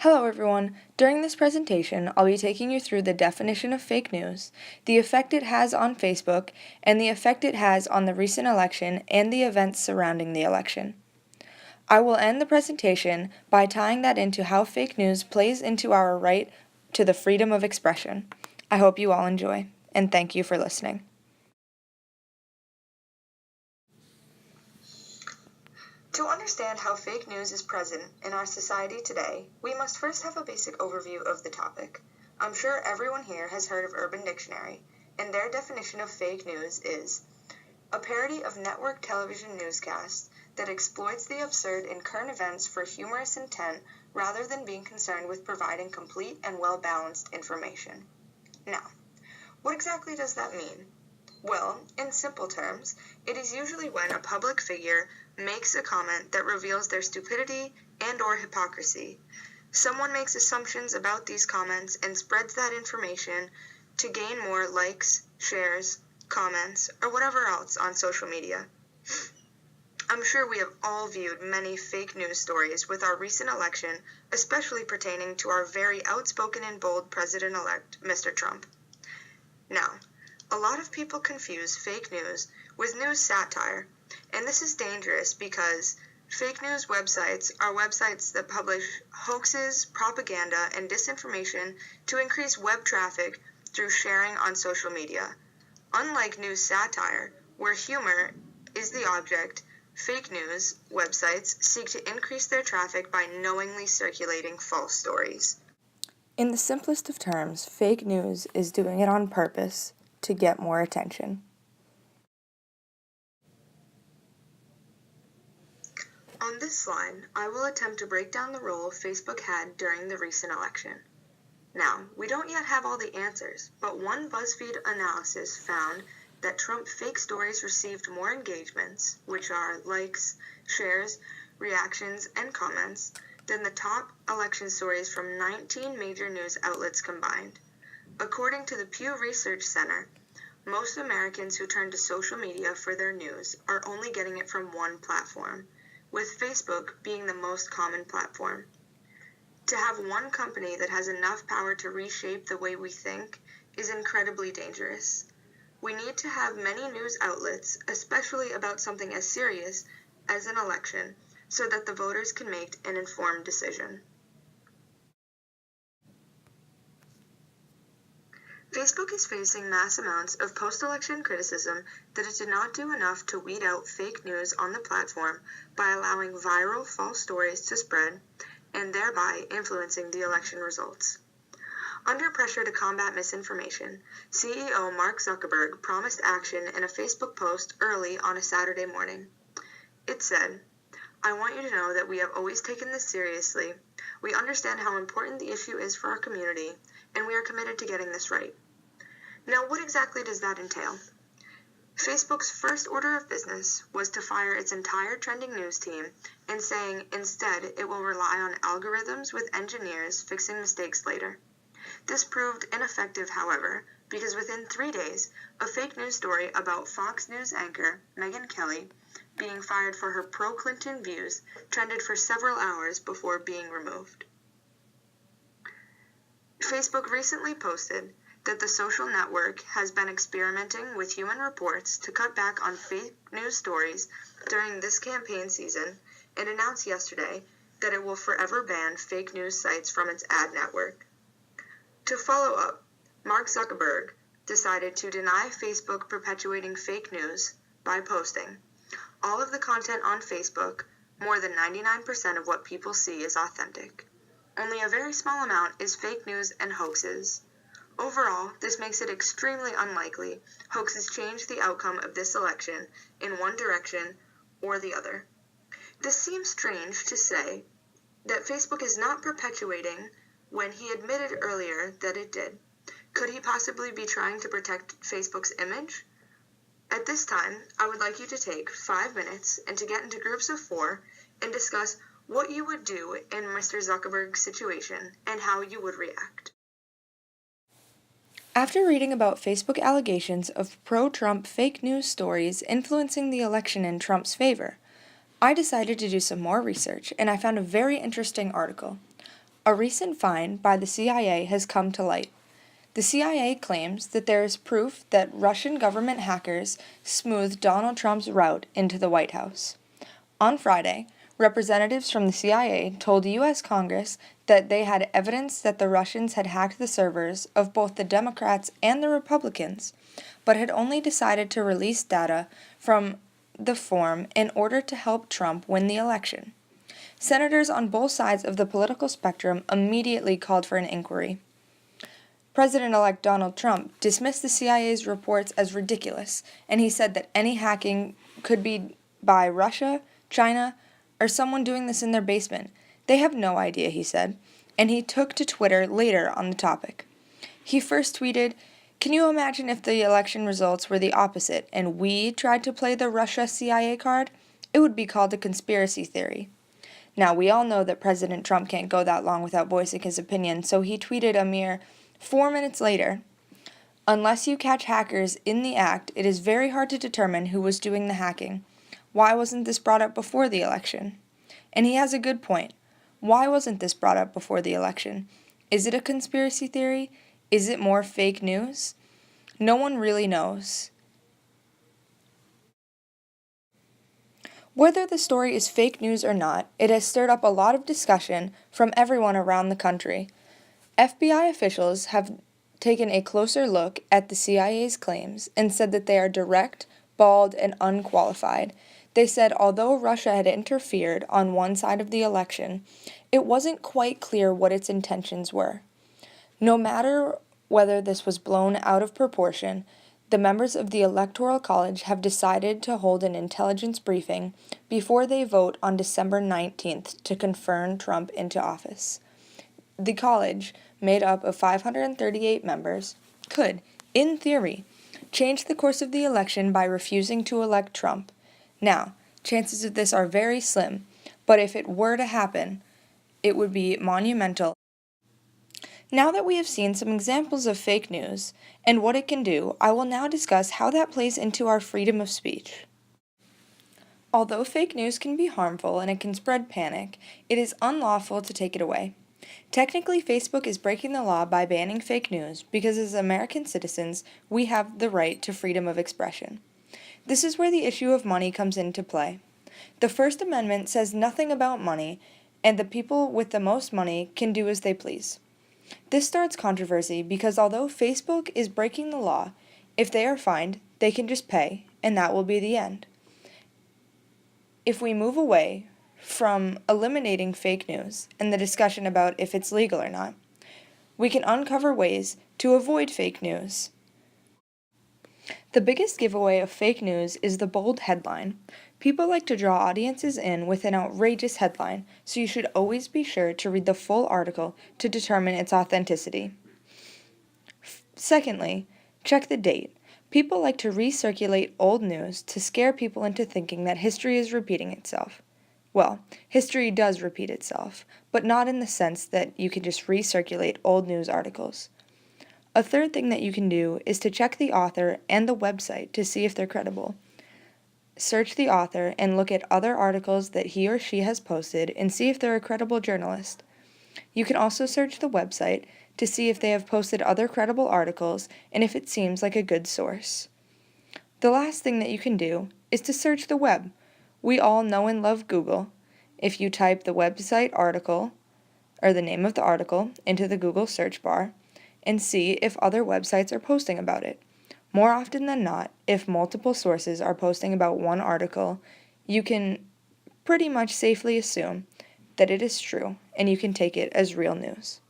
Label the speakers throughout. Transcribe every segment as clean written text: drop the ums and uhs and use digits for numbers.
Speaker 1: Hello everyone. During this presentation, I'll be taking you through the definition of fake news, the effect it has on Facebook, and the effect it has on the recent election and the events surrounding the election. I will end the presentation by tying that into how fake news plays into our right to the freedom of expression. I hope you all enjoy, and thank you for listening. To understand how fake news is present in our society today, we must first have a basic overview of the topic. I'm sure everyone here has heard of Urban Dictionary, and their definition of fake news is a parody of network television newscasts that exploits the absurd in current events for humorous intent rather than being concerned with providing complete and well-balanced information. Now, what exactly does that mean? Well, in simple terms, it is usually when a public figure makes a comment that reveals their stupidity and/or hypocrisy. Someone makes assumptions about these comments and spreads that information to gain more likes, shares, comments, or whatever else on social media. I'm sure we have all viewed many fake news stories with our recent election, especially pertaining to our very outspoken and bold President-elect, Mr. Trump. Now, a lot of people confuse fake news with news satire, and this is dangerous because fake news websites are websites that publish hoaxes, propaganda, and disinformation to increase web traffic through sharing on social media. Unlike news satire, where humor is the object, fake news websites seek to increase their traffic by knowingly circulating false stories. In the simplest of terms, fake news is doing it on purpose to get more attention. On this slide, I will attempt to break down the role Facebook had during the recent election. Now, we don't yet have all the answers, but one BuzzFeed analysis found that Trump fake stories received more engagements, which are likes, shares, reactions, and comments, than the top election stories from 19 major news outlets combined. According to the Pew Research Center, most Americans who turn to social media for their news are only getting it from one platform, with Facebook being the most common platform. To have one company that has enough power to reshape the way we think is incredibly dangerous. We need to have many news outlets, especially about something as serious as an election, so that the voters can make an informed decision. Facebook is facing mass amounts of post-election criticism that it did not do enough to weed out fake news on the platform by allowing viral false stories to spread and thereby influencing the election results. Under pressure to combat misinformation, CEO Mark Zuckerberg promised action in a Facebook post early on a Saturday morning. It said, "I want you to know that we have always taken this seriously. We understand how important the issue is for our community, and we are committed to getting this right." Now, what exactly does that entail? Facebook's first order of business was to fire its entire trending news team and saying instead it will rely on algorithms with engineers fixing mistakes later. This proved ineffective, however, because within 3 days, a fake news story about Fox News anchor Megyn Kelly being fired for her pro-Clinton views trended for several hours before being removed. Facebook recently posted that the social network has been experimenting with human reports to cut back on fake news stories during this campaign season and announced yesterday that it will forever ban fake news sites from its ad network. To follow up, Mark Zuckerberg decided to deny Facebook perpetuating fake news by posting, "All of the content on Facebook, more than 99% of what people see is authentic. Only a very small amount is fake news and hoaxes. Overall, this makes it extremely unlikely hoaxes change the outcome of this election in one direction or the other." This seems strange to say that Facebook is not perpetuating when he admitted earlier that it did. Could he possibly be trying to protect Facebook's image? At this time, I would like you to take 5 minutes and to get into groups of 4 and discuss what you would do in Mr. Zuckerberg's situation and how you would react. After reading about Facebook allegations of pro-Trump fake news stories influencing the election in Trump's favor, I decided to do some more research, and I found a very interesting article.
Speaker 2: A recent find by the CIA has come to light. The CIA claims that there is proof that Russian government hackers smoothed Donald Trump's route into the White House. On Friday, representatives from the CIA told U.S. Congress that they had evidence that the Russians had hacked the servers of both the Democrats and the Republicans, but had only decided to release data from the form in order to help Trump win the election. Senators on both sides of the political spectrum immediately called for an inquiry. President-elect Donald Trump dismissed the CIA's reports as ridiculous, and he said that any hacking could be by Russia, China, or someone doing this in their basement. They have no idea, he said, and he took to Twitter later on the topic. He first tweeted, "Can you imagine if the election results were the opposite and we tried to play the Russia CIA card? It would be called a conspiracy theory." Now, we all know that President Trump can't go that long without voicing his opinion, so he tweeted a mere 4 minutes later, "Unless you catch hackers in the act, it is very hard to determine who was doing the hacking. Why wasn't this brought up before the election?" And he has a good point. Why wasn't this brought up before the election? Is it a conspiracy theory? Is it more fake news? No one really knows. Whether the story is fake news or not, it has stirred up a lot of discussion from everyone around the country. FBI officials have taken a closer look at the CIA's claims and said that they are direct, bald, and unqualified. They said although Russia had interfered on one side of the election, it wasn't quite clear what its intentions were. No matter whether this was blown out of proportion, the members of the Electoral College have decided to hold an intelligence briefing before they vote on December 19th to confirm Trump into office. The college, made up of 538 members, could, in theory, change the course of the election by refusing to elect Trump. Now, chances of this are very slim, but if it were to happen, it would be monumental. Now that we have seen some examples of fake news and what it can do, I will now discuss how that plays into our freedom of speech. Although fake news can be harmful and it can spread panic, it is unlawful to take it away. Technically, Facebook is breaking the law by banning fake news because as American citizens, we have the right to freedom of expression. This is where the issue of money comes into play. The First Amendment says nothing about money, and the people with the most money can do as they please. This starts controversy because although Facebook is breaking the law, if they are fined, they can just pay, and that will be the end. If we move away from eliminating fake news and the discussion about if it's legal or not, we can uncover ways to avoid fake news. The biggest giveaway of fake news is the bold headline. People like to draw audiences in with an outrageous headline, so you should always be sure to read the full article to determine its authenticity. Secondly, check the date. People like to recirculate old news to scare people into thinking that history is repeating itself. Well, history does repeat itself, but not in the sense that you can just recirculate old news articles. A third thing that you can do is to check the author and the website to see if they're credible. Search the author and look at other articles that he or she has posted and see if they're a credible journalist. You can also search the website to see if they have posted other credible articles and if it seems like a good source. The last thing that you can do is to search the web. We all know and love Google. If you type the website article, or the name of the article, into the Google search bar, and see if other websites are posting about it. More often than not, if multiple sources are posting about one article, you can pretty much safely assume that it is true, and you can take it as real news.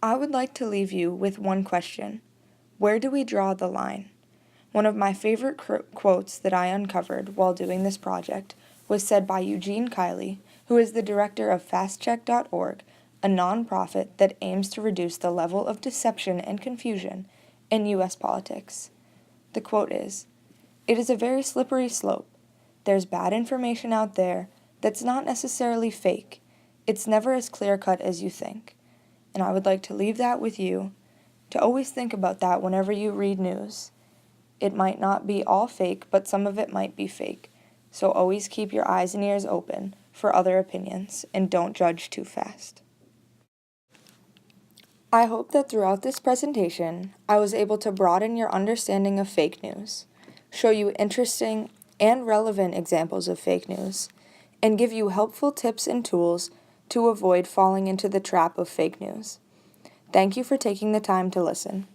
Speaker 2: I would like to leave you with one question. Where do we draw the line? One of my favorite quotes that I uncovered while doing this project was said by Eugene Kiley, who is the director of FastCheck.org, a nonprofit that aims to reduce the level of deception and confusion in U.S. politics. The quote is, "It is a very slippery slope. There's bad information out there that's not necessarily fake. It's never as clear-cut as you think." And I would like to leave that with you, to always think about that whenever you read news. It might not be all fake, but some of it might be fake. So always keep your eyes and ears open for other opinions and don't judge too fast. I hope that throughout this presentation, I was able to broaden your understanding of fake news, show you interesting and relevant examples of fake news, and give you helpful tips and tools to avoid falling into the trap of fake news. Thank you for taking the time to listen.